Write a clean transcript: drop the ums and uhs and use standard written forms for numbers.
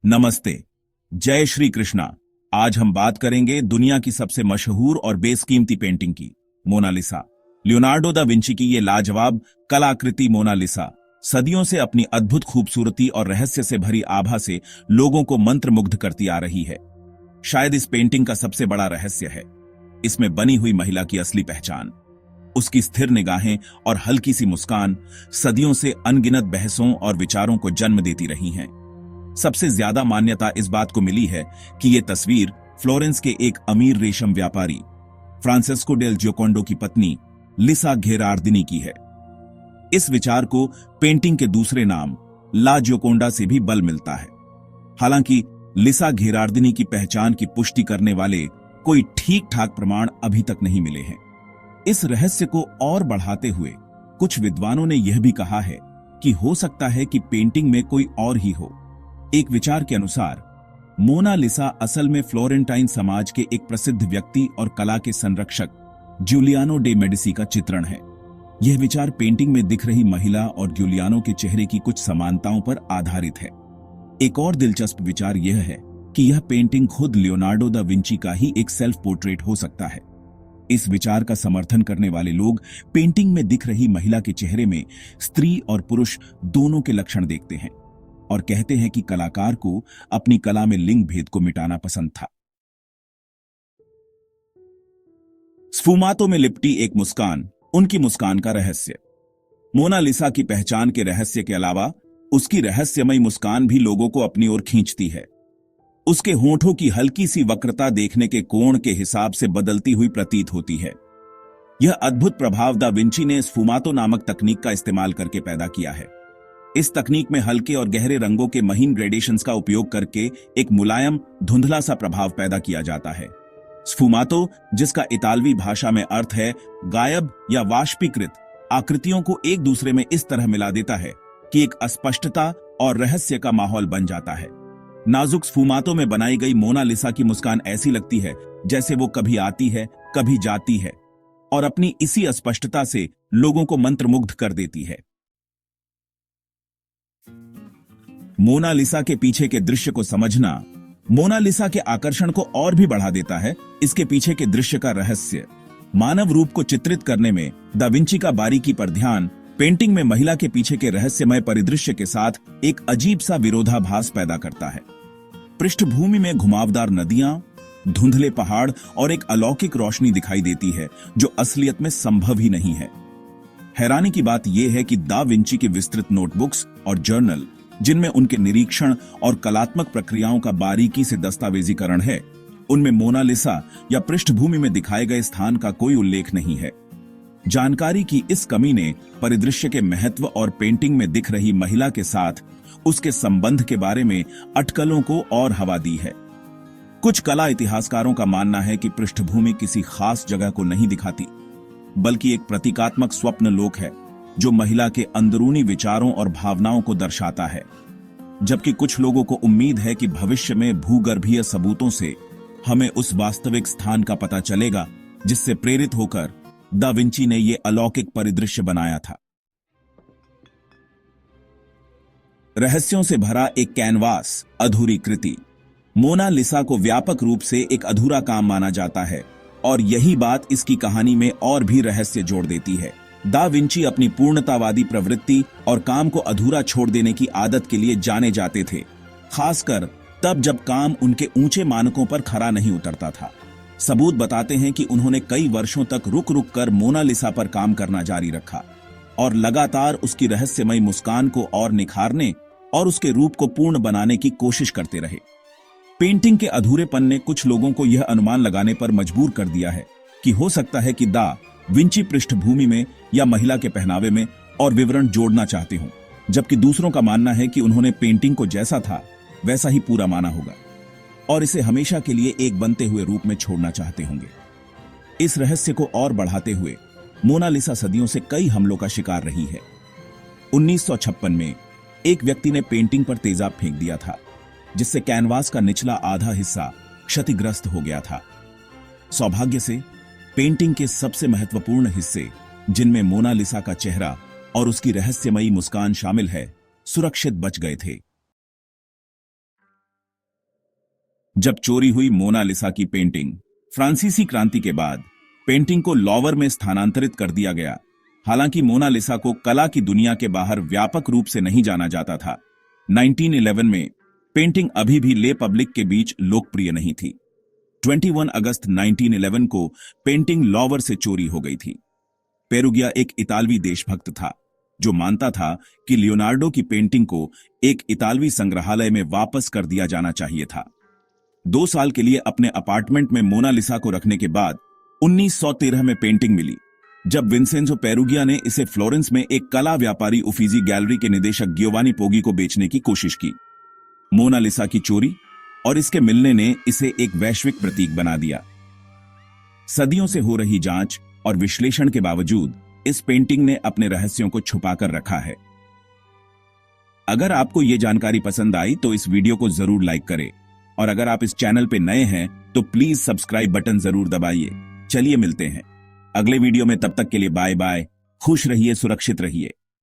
नमस्ते। जय श्री कृष्णा। आज हम बात करेंगे दुनिया की सबसे मशहूर और बेसकीमती पेंटिंग की, मोनालिसा। लियोनार्डो दा विंची की ये लाजवाब कलाकृति मोनालिसा सदियों से अपनी अद्भुत खूबसूरती और रहस्य से भरी आभा से लोगों को मंत्रमुग्ध करती आ रही है। शायद इस पेंटिंग का सबसे बड़ा रहस्य है इसमें बनी हुई महिला की असली पहचान। उसकी स्थिर निगाहें और हल्की सी मुस्कान सदियों से अनगिनत बहसों और विचारों को जन्म देती रही हैं। सबसे ज्यादा मान्यता इस बात को मिली है कि यह तस्वीर फ्लोरेंस के एक अमीर रेशम व्यापारी फ्रांसेस्को डेल जियोकोंडो की पत्नी लिसा घेरार्दिनी की है। इस विचार को पेंटिंग के दूसरे नाम ला जियोकोंडा से भी बल मिलता है। हालांकि लिसा घेरार्दिनी की पहचान की पुष्टि करने वाले कोई ठीक ठाक प्रमाण अभी तक नहीं मिले हैं। इस रहस्य को और बढ़ाते हुए कुछ विद्वानों ने यह भी कहा है कि हो सकता है कि पेंटिंग में कोई और ही हो। एक विचार के अनुसार मोनालिसा असल में फ्लोरेंटाइन समाज के एक प्रसिद्ध व्यक्ति और कला के संरक्षक जूलियानो डे मेडिसी का चित्रण है। यह विचार पेंटिंग में दिख रही महिला और जूलियानो के चेहरे की कुछ समानताओं पर आधारित है। एक और दिलचस्प विचार यह है कि यह पेंटिंग खुद लियोनार्डो दा विंची का ही एक सेल्फ पोर्ट्रेट हो सकता है। इस विचार का समर्थन करने वाले लोग पेंटिंग में दिख रही महिला के चेहरे में स्त्री और पुरुष दोनों के लक्षण देखते हैं और कहते हैं कि कलाकार को अपनी कला में लिंग भेद को मिटाना पसंद था। स्फुमातो में लिपटी एक मुस्कान, उनकी मुस्कान का रहस्य। मोनालिसा की पहचान के रहस्य के अलावा उसकी रहस्यमयी मुस्कान भी लोगों को अपनी ओर खींचती है। उसके होंठों की हल्की सी वक्रता देखने के कोण के हिसाब से बदलती हुई प्रतीत होती है। यह अद्भुत प्रभाव दा विंची ने स्फुमातो नामक तकनीक का इस्तेमाल करके पैदा किया है। इस तकनीक में हल्के और गहरे रंगों के महीन ग्रेडेशंस का उपयोग करके एक मुलायम धुंधला सा प्रभाव पैदा किया जाता है। स्फुमातो, जिसका इतालवी भाषा में अर्थ है गायब या वाष्पीकृत, आकृतियों को एक दूसरे में इस तरह मिला देता है कि एक अस्पष्टता और रहस्य का माहौल बन जाता है। नाजुक स्फुमातो में बनाई गई मोनालिसा की मुस्कान ऐसी लगती है जैसे वो कभी आती है कभी जाती है और अपनी इसी अस्पष्टता से लोगों को मंत्रमुग्ध कर देती है। मोनालिसा के पीछे के दृश्य को समझना मोनालिसा के आकर्षण को और भी बढ़ा देता है। इसके पीछे के दृश्य का रहस्य मानव रूप को चित्रित करने में दा विंची का बारीकी पर ध्यान पेंटिंग में महिला के पीछे के रहस्यमय परिदृश्य के साथ एक अजीब सा विरोधाभास पैदा करता है। पृष्ठभूमि में घुमावदार नदियां, धुंधले पहाड़ और एक अलौकिक रोशनी दिखाई देती है जो असलियत में संभव ही नहीं है। हैरानी की बात यह है कि दा विंची की विस्तृत नोटबुक्स और जर्नल, जिनमें उनके निरीक्षण और कलात्मक प्रक्रियाओं का बारीकी से दस्तावेजीकरण है, उनमें मोनालिसा या पृष्ठभूमि में दिखाए गए स्थान का कोई उल्लेख नहीं है। जानकारी की इस कमी ने परिदृश्य के महत्व और पेंटिंग में दिख रही महिला के साथ उसके संबंध के बारे में अटकलों को और हवा दी है। कुछ कला इतिहासकारों का मानना है कि पृष्ठभूमि किसी खास जगह को नहीं दिखाती, बल्कि एक प्रतीकात्मक स्वप्न लोक है जो महिला के अंदरूनी विचारों और भावनाओं को दर्शाता है। जबकि कुछ लोगों को उम्मीद है कि भविष्य में भूगर्भीय सबूतों से हमें उस वास्तविक स्थान का पता चलेगा जिससे प्रेरित होकर दा विंची ने यह अलौकिक परिदृश्य बनाया था। रहस्यों से भरा एक कैनवास, अधूरी कृति। मोनालिसा को व्यापक रूप से एक अधूरा काम माना जाता है और यही बात इसकी कहानी में और भी रहस्य जोड़ देती है। दा विंची अपनी पूर्णतावादी प्रवृत्ति और काम को अधूरा छोड़ देने की आदत के लिए जाने जाते थे, खासकर तब जब काम उनके ऊंचे मानकों पर खरा नहीं उतरता था। सबूत बताते हैं कि उन्होंने कई वर्षों तक रुक रुक कर मोनालिसा पर काम करना जारी रखा और लगातार उसकी रहस्यमयी मुस्कान को और निखारने और उसके रूप को पूर्ण बनाने की कोशिश करते रहे। पेंटिंग के अधूरेपन ने कुछ लोगों को यह अनुमान लगाने पर मजबूर कर दिया है कि हो सकता है कि दा विंची पृष्ठभूमि में या महिला के पहनावे में और विवरण जोड़ना चाहते हों, जबकि दूसरों का मानना है कि उन्होंने पेंटिंग को जैसा था वैसा ही पूरा माना होगा और इसे हमेशा के लिए एक बनते हुए रूप में छोड़ना चाहते होंगे। इस रहस्य को और बढ़ाते हुए मोनालिसा सदियों से कई हमलों का शिकार रही है। 1956 में एक व्यक्ति ने पेंटिंग पर तेजाब फेंक दिया था, जिससे कैनवास का निचला आधा हिस्सा क्षतिग्रस्त हो गया था। सौभाग्य से पेंटिंग के सबसे महत्वपूर्ण हिस्से, जिनमें मोनालिसा का चेहरा और उसकी रहस्यमयी मुस्कान शामिल है, सुरक्षित बच गए थे। जब चोरी हुई मोनालिसा की पेंटिंग। फ्रांसीसी क्रांति के बाद पेंटिंग को लॉवर में स्थानांतरित कर दिया गया। हालांकि मोनालिसा को कला की दुनिया के बाहर व्यापक रूप से नहीं जाना जाता था। 1911 में पेंटिंग अभी भी ले पब्लिक के बीच लोकप्रिय नहीं थी। 21 अगस्त 1911 को पेंटिंग लॉवर से चोरी हो गई थी। पेरुगिया एक इतालवी देशभक्त था जो मानता था कि लियोनार्डो की पेंटिंग को एक इतालवी संग्रहालय में वापस कर दिया जाना चाहिए था। 2 साल के लिए अपने अपार्टमेंट में मोनालिसा को रखने के बाद 1913 में पेंटिंग मिली, जब विंसेंजो पेरुगिया ने इसे फ्लोरेंस में एक कला व्यापारी उफीजी गैलरी के निदेशक गियोवानी पोगी को बेचने की कोशिश की। मोनालिसा की चोरी और इसके मिलने ने इसे एक वैश्विक प्रतीक बना दिया। सदियों से हो रही जांच और विश्लेषण के बावजूद इस पेंटिंग ने अपने रहस्यों को छुपाकर रखा है। अगर आपको यह जानकारी पसंद आई तो इस वीडियो को जरूर लाइक करें, और अगर आप इस चैनल पे नए हैं तो प्लीज सब्सक्राइब बटन जरूर दबाइए। चलिए मिलते हैं अगले वीडियो में, तब तक के लिए बाय बाय। खुश रहिए, सुरक्षित रहिए।